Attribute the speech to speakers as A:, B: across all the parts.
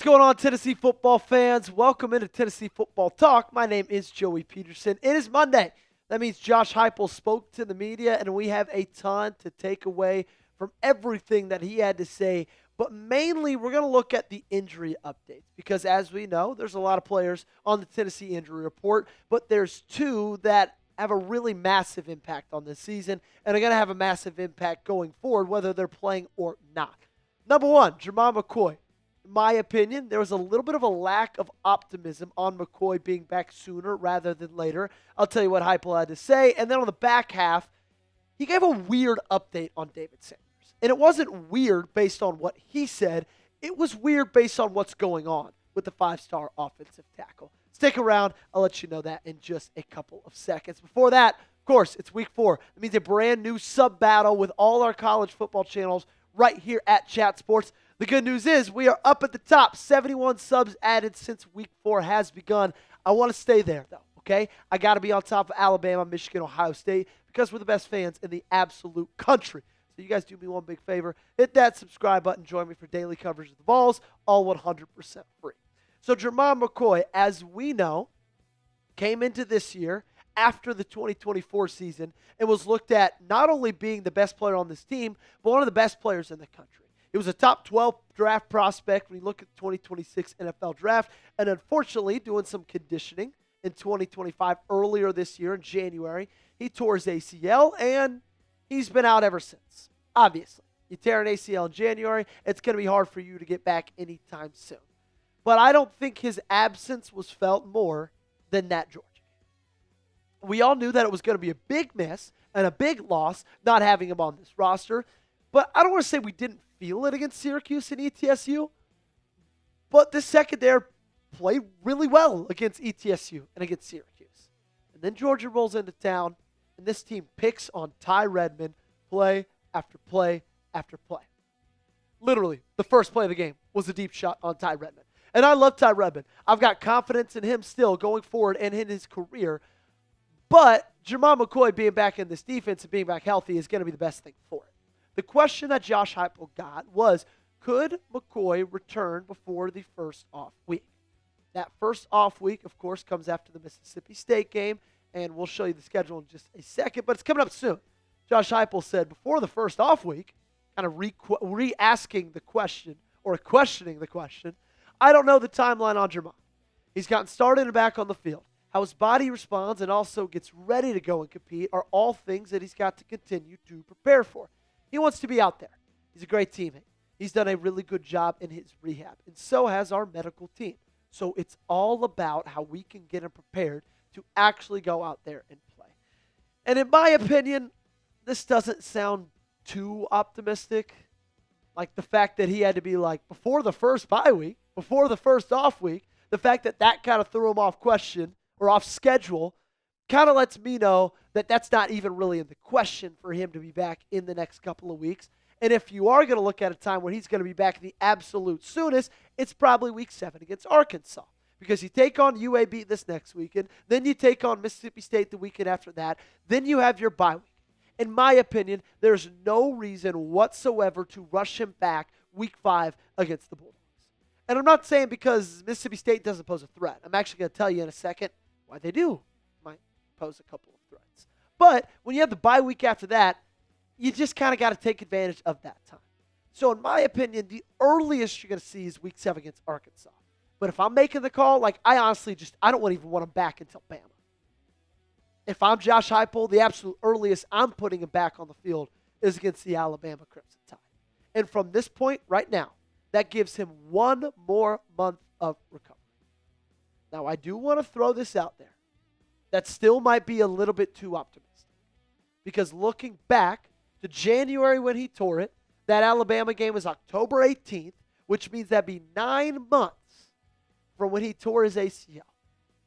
A: going on, Tennessee football fans? Welcome into Tennessee Football Talk. My name is Joey Petersen. It is Monday. That means Josh Heuepel spoke to the media, and we have a ton to take away from everything that he had to say. But mainly, we're going to look at the injury updates because, as we know, there's a lot of players on the Tennessee injury report, but there's two that have a really massive impact on this season and are going to have a massive impact going forward, whether they're playing or not. Number one, Jermod McCoy. In my opinion, there was a little bit of a lack of optimism on McCoy being back sooner rather than later. I'll tell you what Heupel had to say. And then on the back half, he gave a weird update on David Sanders. And it wasn't weird based on what he said. It was weird based on what's going on with the five-star offensive tackle. Stick around. I'll let you know that in just a couple of seconds. Before that, of course, it's week 4. It means a brand new sub-battle with all our college football channels right here at Chat Sports. The good news is we are up at the top. 71 subs added since week 4 has begun. I want to stay there, though, okay? I got to be on top of Alabama, Michigan, Ohio State because we're the best fans in the absolute country. So you guys do me one big favor. Hit that subscribe button. Join me for daily coverage of the Vols, all 100% free. So Jermod McCoy, as we know, came into this year after the 2024 season and was looked at not only being the best player on this team, but one of the best players in the country. He was a top 12 draft prospect when you look at the 2026 NFL draft, and unfortunately, doing some conditioning in 2025 earlier this year in January, he tore his ACL, and he's been out ever since. Obviously, you tear an ACL in January, it's going to be hard for you to get back anytime soon. But I don't think his absence was felt more than that Georgia game. We all knew that it was going to be a big miss and a big loss not having him on this roster, but I don't want to say we didn't feel it against Syracuse and ETSU, but the secondary played really well against ETSU and against Syracuse. And then Georgia rolls into town, and this team picks on Ty Redmond play after play after play. Literally, the first play of the game was a deep shot on Ty Redmond. And I love Ty Redmond. I've got confidence in him still going forward and in his career. But Jermod McCoy being back in this defense and being back healthy is going to be the best thing for it. The question that Josh Heuepel got was, could McCoy return before the first off week? That first off week, of course, comes after the Mississippi State game, and we'll show you the schedule in just a second, but it's coming up soon. Josh Heuepel said before the first off week, kind of re-asking the question, or questioning the question, I don't know the timeline on Jermod. He's gotten started and back on the field. How his body responds and also gets ready to go and compete are all things that he's got to continue to prepare for. He wants to be out there. He's a great teammate. He's done a really good job in his rehab, and so has our medical team. So it's all about how we can get him prepared to actually go out there and play. And in my opinion, this doesn't sound too optimistic. Like the fact that he had to be like before the first bye week, before the first off week, the fact that that kind of threw him off question or off schedule kind of lets me know that that's not even really in the question for him to be back in the next couple of weeks. And if you are going to look at a time when he's going to be back the absolute soonest, it's probably week 7 against Arkansas. Because you take on UAB this next weekend, then you take on Mississippi State the weekend after that, then you have your bye week. In my opinion, there's no reason whatsoever to rush him back week 5 against the Bulldogs. And I'm not saying because Mississippi State doesn't pose a threat. I'm actually going to tell you in a second why they do might pose a couple of threats. But when you have the bye week after that, you just kind of got to take advantage of that time. So in my opinion, the earliest you're going to see is week 7 against Arkansas. But if I'm making the call, like I honestly I don't even want him back until Bama. If I'm Josh Heuepel, the absolute earliest I'm putting him back on the field is against the Alabama Crimson Tide. And from this point right now, that gives him 1 more month of recovery. Now, I do want to throw this out there. That still might be a little bit too optimistic. Because looking back to January when he tore it, that Alabama game was October 18th, which means that'd be 9 months from when he tore his ACL.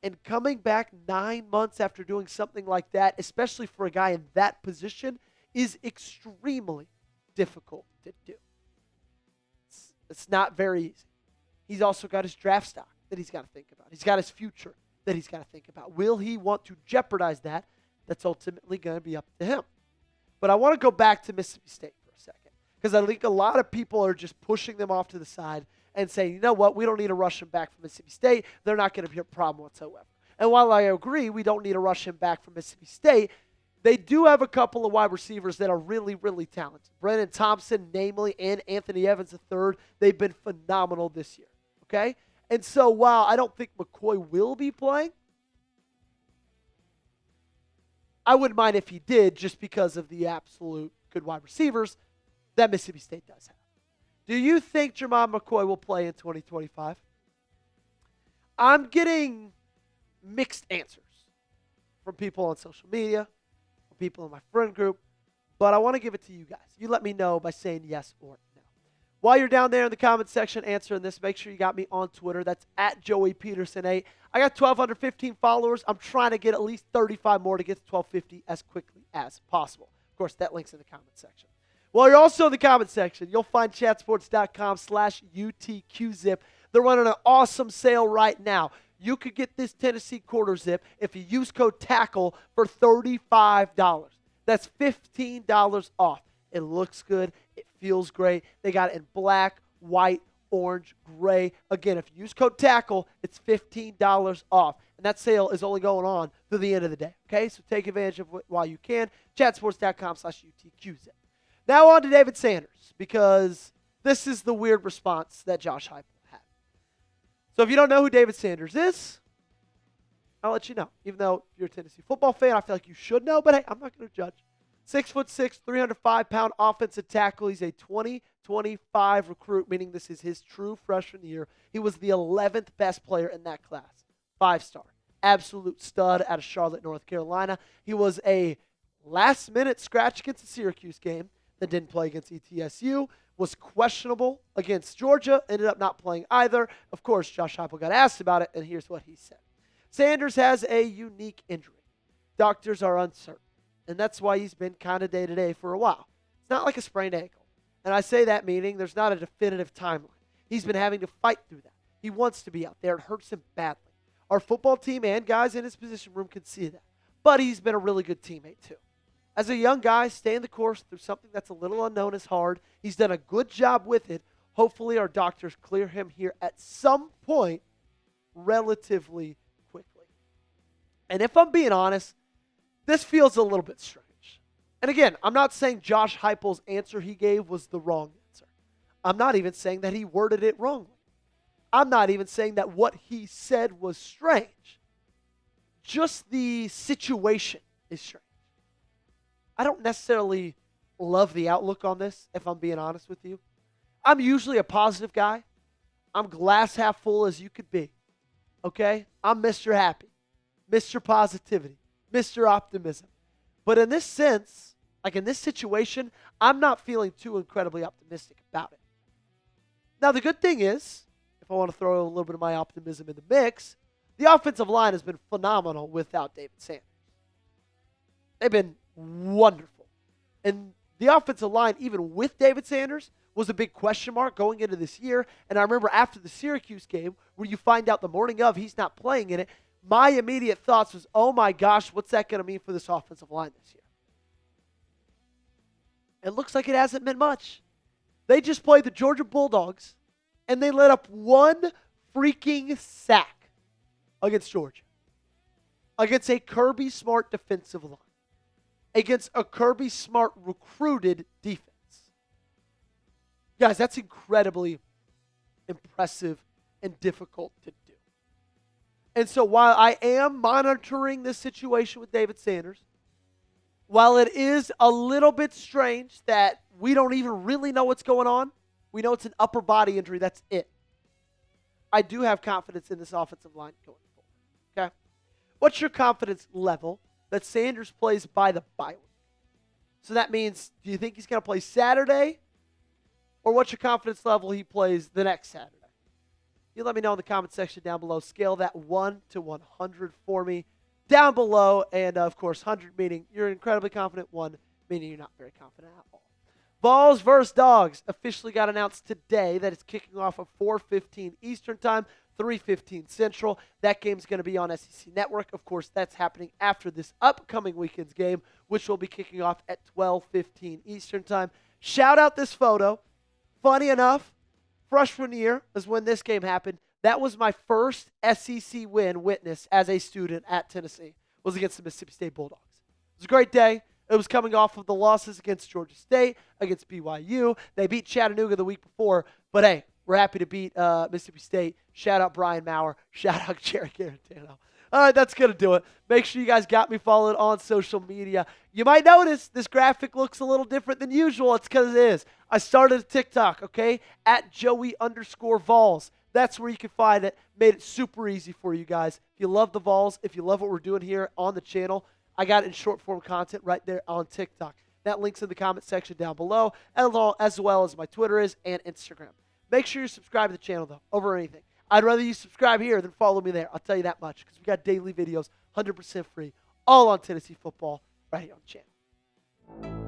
A: And coming back 9 months after doing something like that, especially for a guy in that position, is extremely difficult to do. It's not very easy. He's also got his draft stock that he's got to think about. He's got his future that he's got to think about. Will he want to jeopardize that? That's ultimately going to be up to him. But I want to go back to Mississippi State for a second because I think a lot of people are just pushing them off to the side and saying, you know what, we don't need to rush him back from Mississippi State. They're not going to be a problem whatsoever. And while I agree we don't need to rush him back from Mississippi State, they do have a couple of wide receivers that are really, really talented. Brennan Thompson, namely, and Anthony Evans III, they've been phenomenal this year, okay? And so while I don't think McCoy will be playing, I wouldn't mind if he did just because of the absolute good wide receivers that Mississippi State does have. Do you think Jermod McCoy will play in 2025? I'm getting mixed answers from people on social media, from people in my friend group, but I want to give it to you guys. You let me know by saying yes or no. While you're down there in the comment section answering this, make sure you got me on Twitter. That's at Joey Petersen 8. I got 1,215 followers. I'm trying to get at least 35 more to get to 1,250 as quickly as possible. Of course, that link's in the comment section. While you're also in the comment section, you'll find chatsports.com/UTQZip. They're running an awesome sale right now. You could get this Tennessee quarter zip if you use code TACKLE for $35. That's $15 off. It looks good. It feels great. They got it in black, white, orange, gray. Again, if you use code TACKLE, it's $15 off. And that sale is only going on through the end of the day. Okay, so take advantage of it while you can. Chatsports.com/UTQZip. Now on to David Sanders, because this is the weird response that Josh Heuepel had. So if you don't know who David Sanders is, I'll let you know. Even though you're a Tennessee football fan, I feel like you should know, but hey, I'm not going to judge. 6'6", 305-pound offensive tackle. He's a 2025 recruit, meaning this is his true freshman year. He was the 11th best player in that class. 5-star. Absolute stud out of Charlotte, North Carolina. He was a last-minute scratch against the Syracuse game that didn't play against ETSU. Was questionable against Georgia. Ended up not playing either. Of course, Josh Heuepel got asked about it, and here's what he said. Sanders has a unique injury. Doctors are uncertain. And that's why he's been kind of day-to-day for a while. It's not like a sprained ankle. And I say that meaning there's not a definitive timeline. He's been having to fight through that. He wants to be out there. It hurts him badly. Our football team and guys in his position room can see that. But he's been a really good teammate, too. As a young guy, staying the course through something that's a little unknown is hard. He's done a good job with it. Hopefully our doctors clear him here at some point relatively quickly. And if I'm being honest, this feels a little bit strange. And again, I'm not saying Josh Heupel's answer he gave was the wrong answer. I'm not even saying that he worded it wrongly. I'm not even saying that what he said was strange. Just the situation is strange. I don't necessarily love the outlook on this, if I'm being honest with you. I'm usually a positive guy. I'm glass half full as you could be. Okay? I'm Mr. Happy, Mr. Positivity, Mr. Optimism. But in this sense, like in this situation, I'm not feeling too incredibly optimistic about it. Now, the good thing is, if I want to throw a little bit of my optimism in the mix, the offensive line has been phenomenal without David Sanders. They've been wonderful. And the offensive line, even with David Sanders, was a big question mark going into this year. And I remember after the Syracuse game, where you find out the morning of he's not playing in it, my immediate thoughts was, oh my gosh, what's that going to mean for this offensive line this year? It looks like it hasn't meant much. They just played the Georgia Bulldogs, and they let up one freaking sack against Georgia. Against a Kirby Smart defensive line. Against a Kirby Smart recruited defense. Guys, that's incredibly impressive and difficult to do. And so while I am monitoring this situation with David Sanders, while it is a little bit strange that we don't even really know what's going on, we know it's an upper body injury, that's it. I do have confidence in this offensive line going forward. Okay? What's your confidence level that Sanders plays by the bye week? So that means, do you think he's going to play Saturday? Or what's your confidence level he plays the next Saturday? You let me know in the comment section down below. Scale that 1 to 100 for me down below. And, of course, 100 meaning you're incredibly confident, 1 meaning you're not very confident at all. Vols versus Dogs officially got announced today that it's kicking off at 4:15 Eastern Time, 3:15 Central. That game's going to be on SEC Network. Of course, that's happening after this upcoming weekend's game, which will be kicking off at 12:15 Eastern Time. Shout out this photo. Funny enough, freshman year is when this game happened. That was my first SEC win witness as a student at Tennessee, was against the Mississippi State Bulldogs. It was a great day. It was coming off of the losses against Georgia State, against BYU. They beat Chattanooga the week before. But, hey, we're happy to beat Mississippi State. Shout out Brian Maurer. Shout out Jerry Garantano. All right, that's going to do it. Make sure you guys got me followed on social media. You might notice this graphic looks a little different than usual. It's because it is. I started a TikTok, okay, at Joey_Vols. That's where you can find it. Made it super easy for you guys. If you love the Vols, if you love what we're doing here on the channel, I got it in short form content right there on TikTok. That link's in the comment section down below, as well as my Twitter is and Instagram. Make sure you subscribe to the channel, though, over anything. I'd rather you subscribe here than follow me there. I'll tell you that much, because we got daily videos, 100% free, all on Tennessee football, right here on the channel.